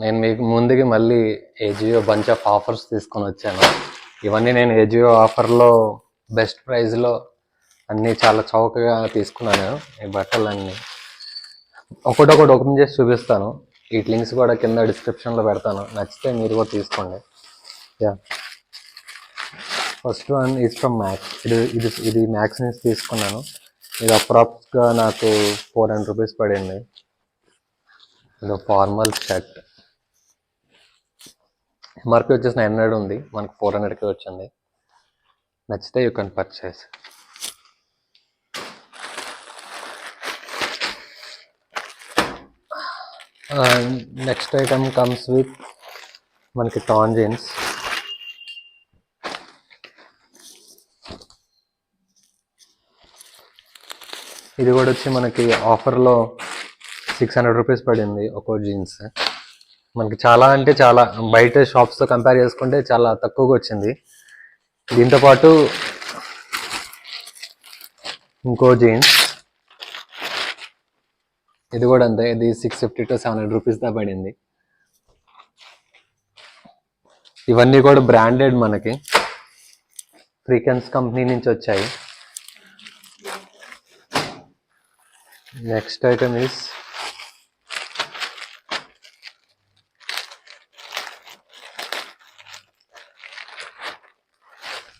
నేను మీకు ముందుకి మళ్ళీ ఏజియో బంచ్ ఆఫ్ ఆఫర్స్ తీసుకొని వచ్చాను. ఇవన్నీ నేను ఏజియో ఆఫర్లో బెస్ట్ ప్రైస్లో అన్నీ చాలా చౌకగా తీసుకున్నాను. ఈ బట్టలన్నీ ఒకటొకటి ఓపెన్ చేసి చూపిస్తాను. ఈ లింక్స్ కూడా కింద డిస్క్రిప్షన్లో పెడతాను. నచ్చితే మీరు కూడా తీసుకోండి. Yeah, first one is from max. ఇది మ్యాక్స్ నుంచి తీసుకున్నాను. ఇది అప్రాక్స్గా నాకు 400 రూపీస్ పడింది. ఇది ఫార్మల్ షర్ట్. ఎంఆర్పి వచ్చేసి 900 ఉంది, మనకు 400కి వచ్చింది. నచ్చితే you can purchase. Next item comes with మనకి టాన్ జీన్స్. ఇది కూడా వచ్చి మనకి ఆఫర్లో 600 రూపీస్ పడింది ఒక్కో జీన్స్. మనకి చాలా అంటే చాలా బయట షాప్స్తో కంపేర్ చేసుకుంటే చాలా తక్కువగా వచ్చింది. దీంతోపాటు ఇంకో జీన్స్, ఇది కూడా అంతే. ఇది 650 to 700 రూపీస్ దా పడింది. ఇవన్నీ కూడా బ్రాండెడ్, మనకి ఫ్రీకెన్స్ కంపెనీ నుంచి వచ్చాయి. Next item is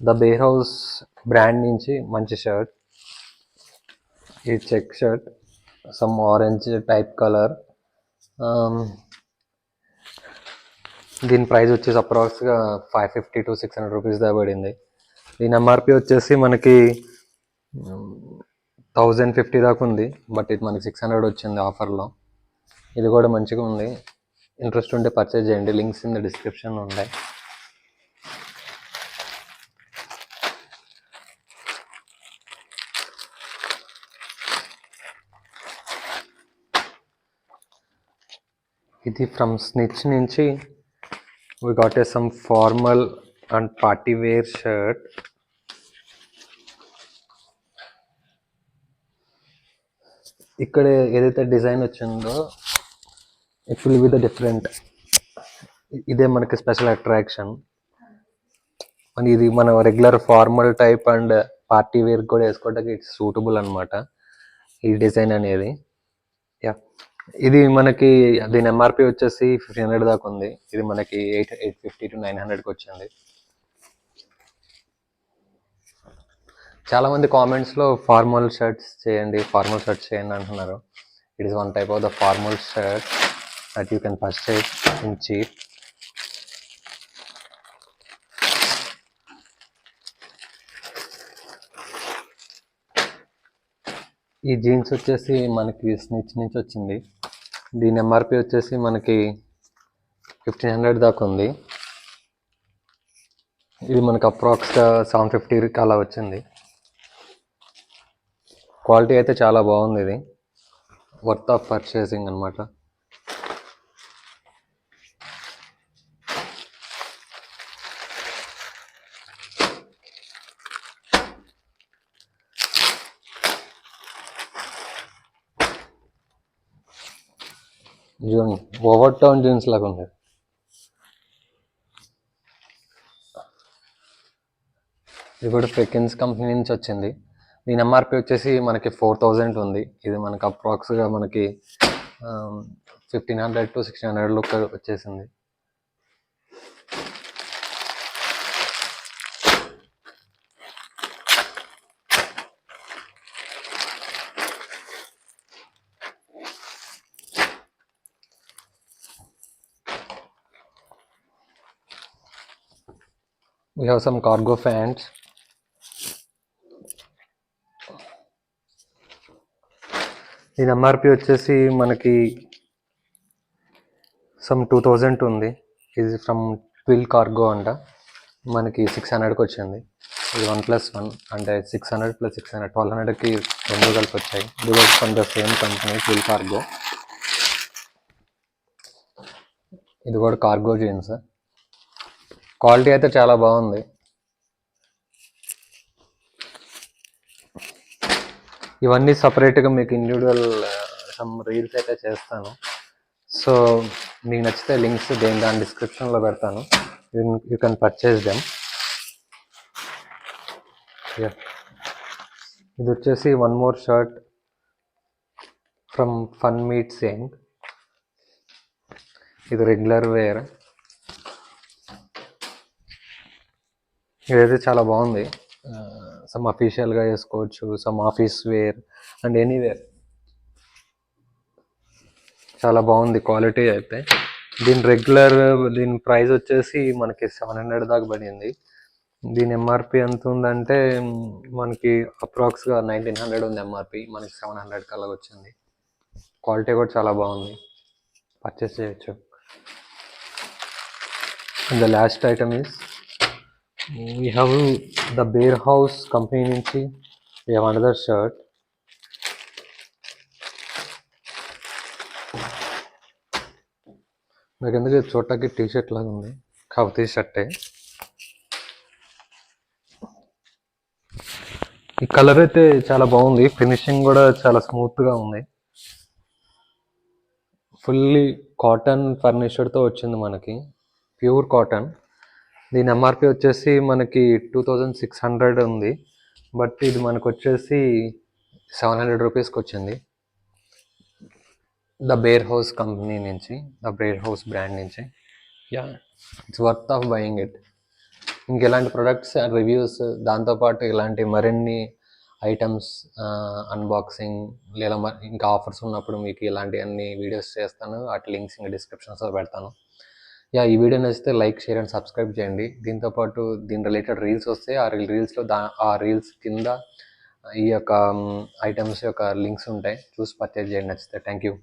the Bear House brand నుంచి మంచి షర్ట్. ఈ check shirt, some orange type colour. దీని ప్రైస్ వచ్చేసి అప్రాక్స్గా 550 to 600 రూపీస్ దా పడింది. దీని ఎంఆర్పి వచ్చేసి మనకి 1050 దాకా ఉంది, బట్ ఇది మనకి 600 వచ్చింది ఆఫర్లో. ఇది కూడా మంచిగా ఉంది. ఇంట్రెస్ట్ ఉంటే పర్చేజ్ చేయండి. లింక్స్ ఇన్ ద డిస్క్రిప్షన్ ఉన్నాయి. ఇది ఫ్రమ్ స్నిచ్ నుంచి we got some formal and party wear shirt. ఇక్కడ ఏదైతే డిజైన్ వచ్చిందో it will be the different. ఇదే మనకి స్పెషల్ అట్రాక్షన్. ఇది మన regular formal type and party wear కూడా వేసుకోవడానికి ఇట్స్ సూటబుల్ అనమాట ఈ డిజైన్ అనేది. యా, ఇది మనకి దీని ఎంఆర్పి వచ్చేసి 1500 దాకా ఉంది. ఇది మనకి 850 to 900కి వచ్చింది. చాలామంది కామెంట్స్లో ఫార్మల్ షర్ట్స్ చేయండి అంటున్నారు. It is one type of the formal shirt that you can purchase in cheap. ఈ జీన్స్ వచ్చేసి మనకి స్నిచ్ నుంచి వచ్చింది. దీని ఎంఆర్పి వచ్చేసి మనకి 1500 దాకా ఉంది. ఇది మనకు అప్రాక్స్గా 750కి అలా వచ్చింది. క్వాలిటీ అయితే చాలా బాగుంది. ఇది వర్త్ ఆఫ్ పర్చేసింగ్ అనమాట. చూడండి, ఓవర్ టౌన్ జీన్స్ లాగా ఉంది. ఇది కూడా ఫ్రీకెన్స్ కంపెనీ నుంచి వచ్చింది. దీని ఎంఆర్పి వచ్చేసి మనకి 4000 ఉంది. ఇది మనకి అప్రాక్స్గా మనకి 1500 to 1600 లుక్ వచ్చేసింది. We have some cargo pants. దీని ఎంఆర్పి వచ్చేసి మనకి సమ్ 2000 ఉంది. ఇది ఫ్రమ్ ట్విల్ కార్గో అంట. మనకి 600కి వచ్చింది. ఇది 1+1 అంటే 600 + 600 1200కి రెండు కలిపి వచ్చాయి. ఇది కూడా from the same company, twill cargo. ఇది కూడా కార్గో జీన్స్. క్వాలిటీ అయితే చాలా బాగుంది. ఇవన్నీ సపరేట్గా మీకు ఇండివిజువల్ సమ్ రీల్స్ అయితే చేస్తాను. సో మీకు నచ్చితే లింక్స్ దాని డిస్క్రిప్షన్లో పెడతాను. You can purchase them. ఇది వచ్చేసి వన్ మోర్ షర్ట్ ఫ్రమ్ ఫన్ మీట్ సేయింగ్. ఇది రెగ్యులర్ వేర్. ఇదైతే చాలా బాగుంది. సమ్ అఫీషియల్గా వేసుకోవచ్చు, some office wear and anywhere. చాలా బాగుంది క్వాలిటీ అయితే. దీని ప్రైస్ వచ్చేసి మనకి 700 దాకా పడింది. దీని ఎంఆర్పి ఎంత ఉందంటే మనకి అప్రాక్స్గా 1900 ఉంది ఎంఆర్పి. మనకి 700 కల్లా వచ్చింది. క్వాలిటీ కూడా చాలా బాగుంది, పర్చేస్ చేయొచ్చు. And the last item is we have the Bear House company నుంచి we have another shirt. నాకు ఎందుకు చూడటానికి టీ షర్ట్ లాగా ఉంది, కాకపోతే షర్టే. ఈ కలర్ అయితే చాలా బాగుంది, ఫినిషింగ్ కూడా చాలా స్మూత్గా ఉంది. ఫుల్లీ కాటన్ ఫర్నిచర్తో వచ్చింది మనకి, ప్యూర్ కాటన్. దీని ఎంఆర్పి వచ్చేసి మనకి 2600 ఉంది, బట్ ఇది మనకు వచ్చేసి 700 రూపీస్కి వచ్చింది. ద బేర్ హౌస్ కంపెనీ నుంచి, ద బేర్ హౌస్ బ్రాండ్ నుంచి. It's worth of buying it. ఇంకెలాంటి ప్రొడక్ట్స్ అండ్ రివ్యూస్, దాంతోపాటు ఇలాంటి మరిన్ని ఐటమ్స్ అన్బాక్సింగ్ లేదా ఇంకా ఆఫర్స్ ఉన్నప్పుడు మీకు ఇలాంటి అన్ని వీడియోస్ చేస్తాను. వాటి లింక్స్ ఇంకా డిస్క్రిప్షన్స్లో పెడతాను. ఈ వీడియో నచ్చితే లైక్, షేర్ అండ్ సబ్స్క్రైబ్ చేయండి. దీంతోపాటు దీని రిలేటెడ్ రీల్స్ వస్తే ఆ రీల్స్ కింద ఈ యొక్క ఐటమ్స్ యొక్క లింక్స్ ఉంటాయి, చూసి పర్చేజ్ చేయండి నచ్చితే. Thank you.